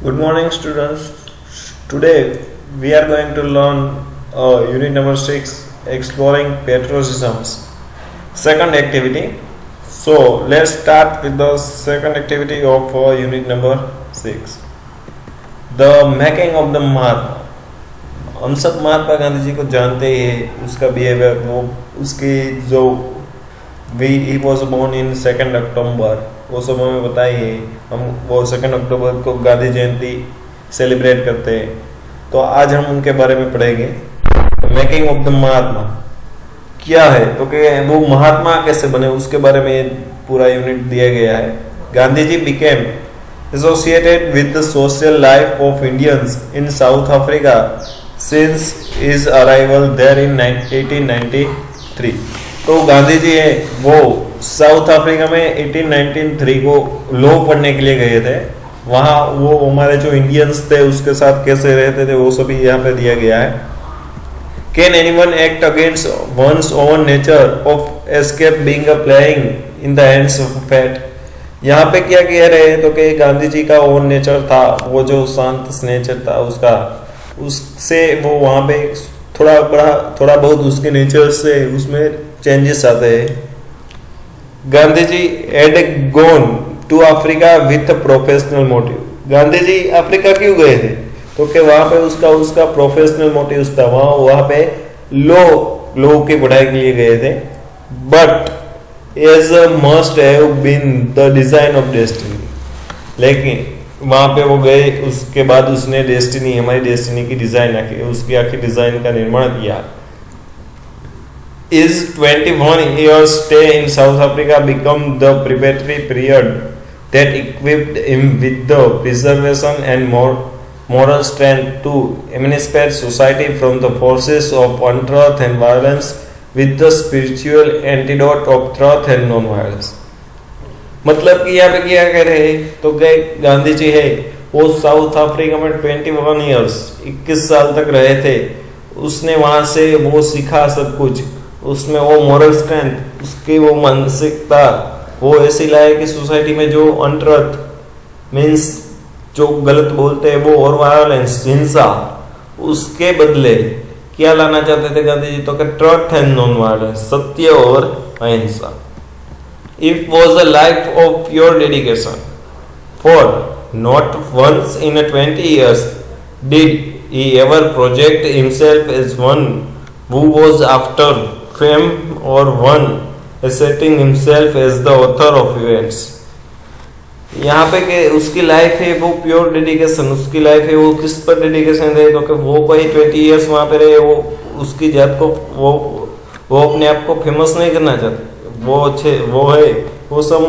Good morning, students. Today we are going to learn unit number 6 exploring patriotisms. Second activity. So, let's start with the second activity of unit number 6. The making of the Mahatma. हम सब महात्मा गांधी जी को जानते ही हैं, उसका behaviour, वो उसकी जो he was born in 2 अक्टूबर, वो सब हमें बताइए। हम वो 2 अक्टूबर को गांधी जयंती सेलिब्रेट करते हैं, तो आज हम उनके बारे में पढ़ेंगे। मेकिंग ऑफ द महात्मा क्या है, तो कि वो महात्मा कैसे बने, उसके बारे में पूरा यूनिट दिया गया है। Gandhi ji became associated with the social life of Indians in South Africa since his arrival there in 1893। तो गांधी जी है वो साउथ अफ्रीका में 1893 को लॉ पढ़ने के लिए गए थे। वहाँ वो हमारे जो इंडियंस थे उसके साथ कैसे रहते थे वो सभी यहाँ पे दिया गया है। Can anyone act against one's own nature of escape being a playing in the hands of fate. यहाँ पे क्या कह रहे हैं, तो कि गांधी जी का ओन नेचर था, वो जो शांत नेचर था उसका, उससे वो वहाँ पे थोड़ा बहुत उसके नेचर से उसमें चेंजेस आते हैं। Gandhi ji had gone to Africa with a professional motive। Gandhi ji Africa क्यों गए थे, तो कि वहां पे उसका प्रोफेशनल मोटिव था, वहां पे लॉ की पढ़ाई के लिए गए थे। But as must have been the design of destiny, लेकिन वहां पे वो गए, उसके बाद उसने डेस्टिनी, हमारी डेस्टिनी की डिजाइन उसकी आखिर डिजाइन का निर्माण किया। His 21 years stay in South Africa become the preparatory period that equipped him with the preservation and moral strength to emancipate society from the forces of untruth and violence with the spiritual antidote of truth and non-violence। मतलब कि यहाँ पे क्या कह रहे हैं, तो गए गांधी जी है वो साउथ अफ्रीका में 21 years 21 साल तक रहे थे। उसने वहां से वो सीखा सब कुछ, उसमें वो मॉरल स्ट्रेंथ, उसकी वो मानसिकता वो ऐसी लाए कि सोसाइटी में जो अनट्रुथ मीन्स जो गलत बोलते हैं वो, और वायलेंस हिंसा, उसके बदले क्या लाना चाहते थे गांधी जी, तो कि ट्रुथ एंड नॉन वायलेंस, सत्य और अहिंसा। It was a life of pure dedication, for not once in 20 years did he ever project himself as one who was after fame or one asserting himself as the author of events। यहाँ पे के उसकी life है वो pure dedication, उसकी life है वो किस पर डेडिकेशन है, तो कि वो कोई 20 years वहाँ पे रहे, वो उसकी जात को वो अपने आप को फेमस नहीं करना चाहते, वो सम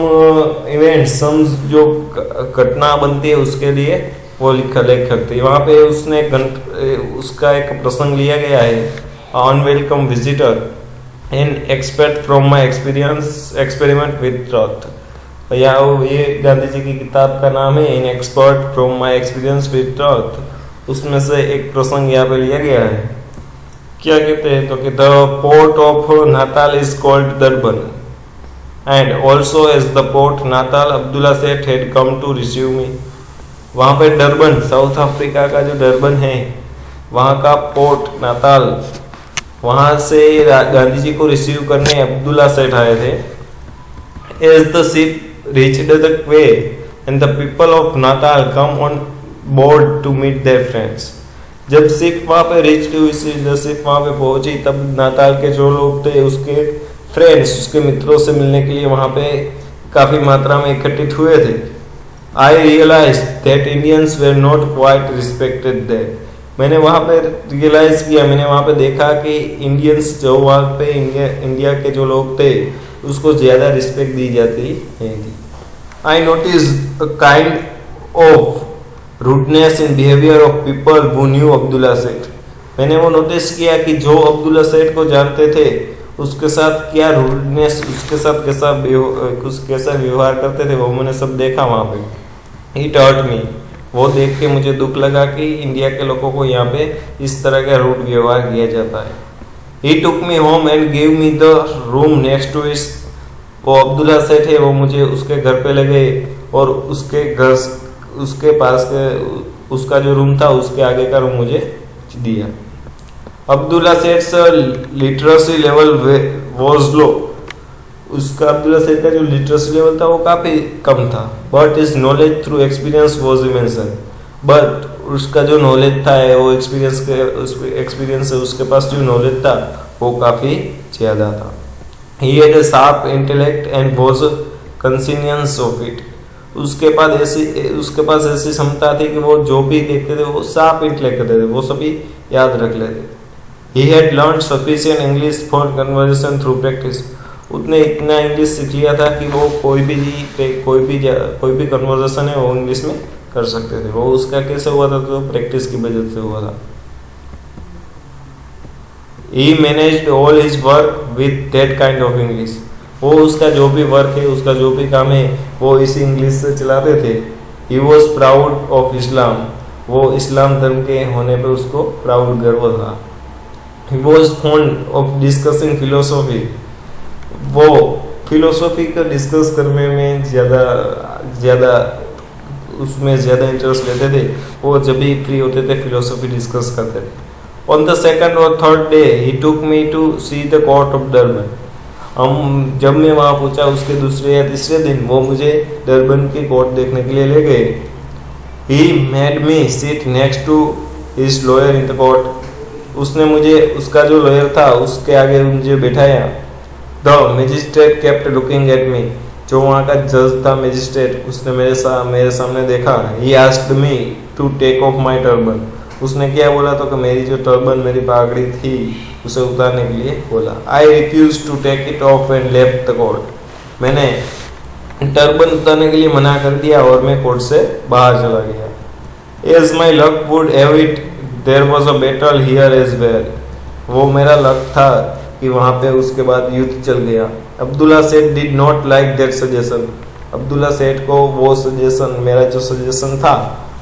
इवेंट, सम जो घटना बनती है उसके लिए वो लेखक थे। वहाँ पे उसने उसका एक प्रसंग लिया गया है, unwelcome visitor and expert from my experiment with truth। या ये गांधी जी की किताब का नाम है an excerpt from my experience with truth. उसमें से एक प्रसंग यहाँ पे लिया गया है। क्या कहते हैं, तो कि the port of Natal is called Durban and also as the port Natal Abdulla Seth had come to receive me. वहाँ पे डरबन, साउथ अफ्रीका का जो डरबन है, वहाँ का पोर्ट नाताल, वहां से गांधी जी को रिसीव करने अब्दुल्ला सेठ आए थे। As the ship reached the quay and the people of Natal come on board to meet their friends. जब शिप वहां पे रीच हुई, जब शिप वहां पे पहुंची, तब नाताल के जो लोग थे उसके फ्रेंड्स, उसके मित्रों से मिलने के लिए वहां पे काफी मात्रा में इकट्ठित हुए थे। I realise that Indians were not quite respected there. मैंने वहाँ पे रियलाइज किया, मैंने वहाँ पे देखा कि इंडियंस जो वहाँ पे इंडिया के जो लोग थे उसको ज़्यादा रिस्पेक्ट दी जाती है। I notice a kind of rudeness in behaviour of people who knew Abdullah सेठ। मैंने वो नोटिस किया कि जो अब्दुल्ला सेठ को जानते थे उसके साथ क्या रूडनेस, उसके साथ कैसा व्यवहार करते थे, वो मैंने सब देखा वहाँ पे। इट हर्ट मी, वो देख के मुझे दुख लगा कि इंडिया के लोगों को यहाँ पे इस तरह का रूड व्यवहार किया जाता है। He took me home and give me the room next to his. वो अब्दुल्ला सेठ है, वो मुझे उसके घर पे ले गए और उसके घर उसके पास के उसका जो रूम था उसके आगे का रूम मुझे दिया। Abdullah sets literacy level was low. उसका अब्दुल्ला सेठ का जो लिटरेसी लेवल था वो काफी कम था। But is knowledge through experience was immense. But उसका जो नॉलेज था वो एक्सपीरियंस से उसके पास जो नॉलेज था वो काफी ज्यादा था। He had a sharp intellect and was conscious of it. उसके पास ऐसी क्षमता थी कि वो जो भी देखते थे वो शार्प इंटेलेक्ट करते थे, वो सभी याद रख लेते। He had learn sufficient English for conversation through practice. उसने इतना इंग्लिश सीख लिया था कि वो कोई भी कन्वर्सेशन है वो इंग्लिश में कर सकते थे। वो उसका कैसे हुआ था, तो प्रैक्टिस की वजह से हुआ था। He managed all his work with that kind of English. वो उसका जो भी वर्क है, उसका जो भी काम है वो इसी इंग्लिश से चलाते थे। He was proud of Islam. वो इस्लाम धर्म के होने पे उसको प्राउड गर्व था। He was fond of discussing philosophy. वो फिलोसॉफी का डिस्कस करने में ज़्यादा उसमें ज़्यादा इंटरेस्ट लेते थे। वो जब भी फ्री होते थे फिलोसॉफी डिस्कस करते थे। On the second or third day, he took me to see the court of Durban. जब मैं वहाँ पहुँचा उसके दूसरे या तीसरे दिन वो मुझे डरबन की कोर्ट देखने के लिए ले गए। He made me sit next to his lawyer in the court. उसने मुझे उसका जो लॉयर था उसके आगे मुझे बैठाया। The magistrate kept looking at me. जो वहाँ का जज था मैजिस्ट्रेट, उसने मेरे सामने देखा। He asked me to take off my turban. उसने क्या बोला तो कि मेरी जो टर्बन, मेरी पगड़ी थी उसे उतारने के लिए बोला। I refused to take it off and left the court. मैंने टर्बन उतारने के लिए मना कर दिया और मैं कोर्ट से बाहर चला गया। As my luck would have it, there was a battle here as well. वो मेरा लक था कि वहाँ पे उसके बाद युद्ध चल गया। अब्दुल्ला सेठ did not like that suggestion. Abdullah सेठ को वो सजेशन, मेरा जो सजेशन था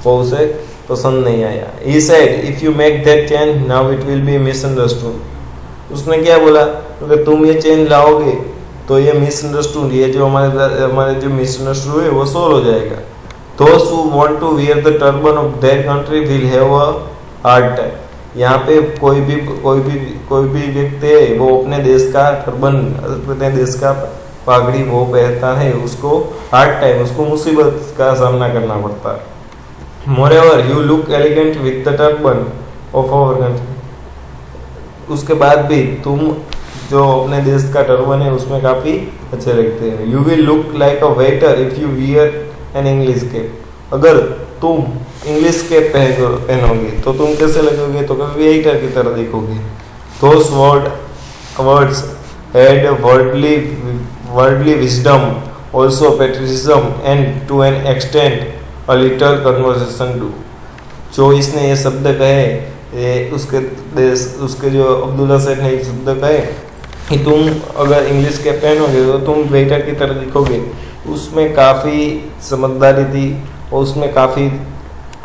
वो उसे पसंद नहीं आया। He said, if you make that change now it will be misunderstood. उसने क्या बोला, क्योंकि तुम ये चेंज लाओगे तो ये मिसअंडरस्टूड, ये जो हमारे जो मिसअंडरस्टूड है वो सॉल्व हो जाएगा। Those who want to wear the turban of their country will have a hard time. यहाँ पे कोई भी व्यक्ति है वो अपने देश का टर्बन, अपने देश का पगड़ी वो पहनता है, उसको हार्ड टाइम, उसको मुसीबत का सामना करना पड़ता है। Moreover, you look elegant with the turban of our country. उसके बाद भी तुम जो अपने देश का टर्बन है उसमें काफी अच्छे लगते हैं। You will look like a waiter if you wear an English cap. अगर तुम इंग्लिश कैप पहनोगे तो तुम कैसे लगोगे, तो कभी वेटर की तरह दिखोगे। Those words had worldly wisdom, also patriotism, and to an extent a little conversation too. जो इसने ये शब्द कहे, उसके जो अब्दुल्ला सेठ ने ये शब्द कहे कि तुम अगर इंग्लिश के पहनोगे तो तुम वेटर की तरह दिखोगे, उसमें काफ़ी समझदारी थी और उसमें काफ़ी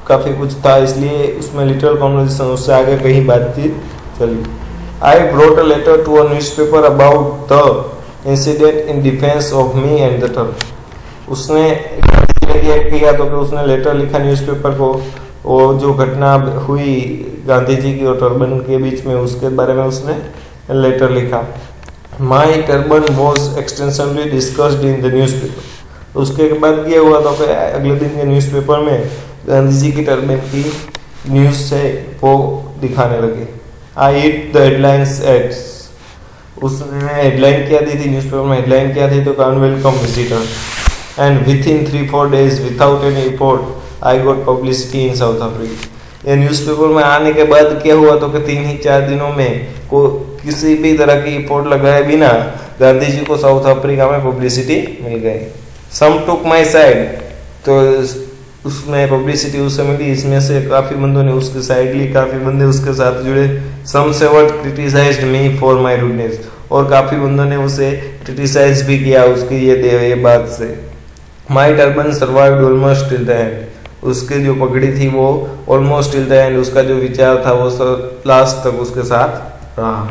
कुछ था, इसलिए उसमें लिटल कॉन्वर्सेशन, उससे आगे कहीं बातचीत चली। I brought a letter to a newspaper about the incident in defence of me and the Turk. उसने किया तो कि उसने लेटर लिखा न्यूज़पेपर को, वो जो घटना हुई गांधी जी की और टर्बन के बीच में उसके बारे में उसने लेटर लिखा। My turban was extensively discussed in the newspaper. उसके बाद क्या हुआ तो कि अगले दिन के न्यूज़पेपर में गांधी जी की टर्बन की न्यूज़ से वो दिखाने लगे। I hit the headlines ads. उसने हेडलाइन क्या दी थी न्यूज़पेपर में, हेडलाइन क्या थी तो unwelcome visitor and within 3-4 days without any report I got publicity in South Africa. ये न्यूज़पेपर में आने के बाद क्या हुआ तो कि 3 ही 4 दिनों में को किसी भी तरह की रिपोर्ट लगाए बिना गांधी जी को साउथ अफ्रीका में पब्लिसिटी मिल गई। सम टुक माई साइड, तो उसमें पब्लिसिटी उसे मिली, इसमें से काफ़ी बंदों ने उसके साइड ली, काफ़ी बंदे उसके साथ जुड़े। Some severely criticised me for my rudeness, और काफ़ी बंदों ने उसे क्रिटिसाइज भी किया उसकी ये बात से। My turban survived almost till the end. उसकी जो पगड़ी थी वो ऑलमोस्ट टिल द एंड, उसका जो विचार था वो लास्ट तक उसके साथ रहा।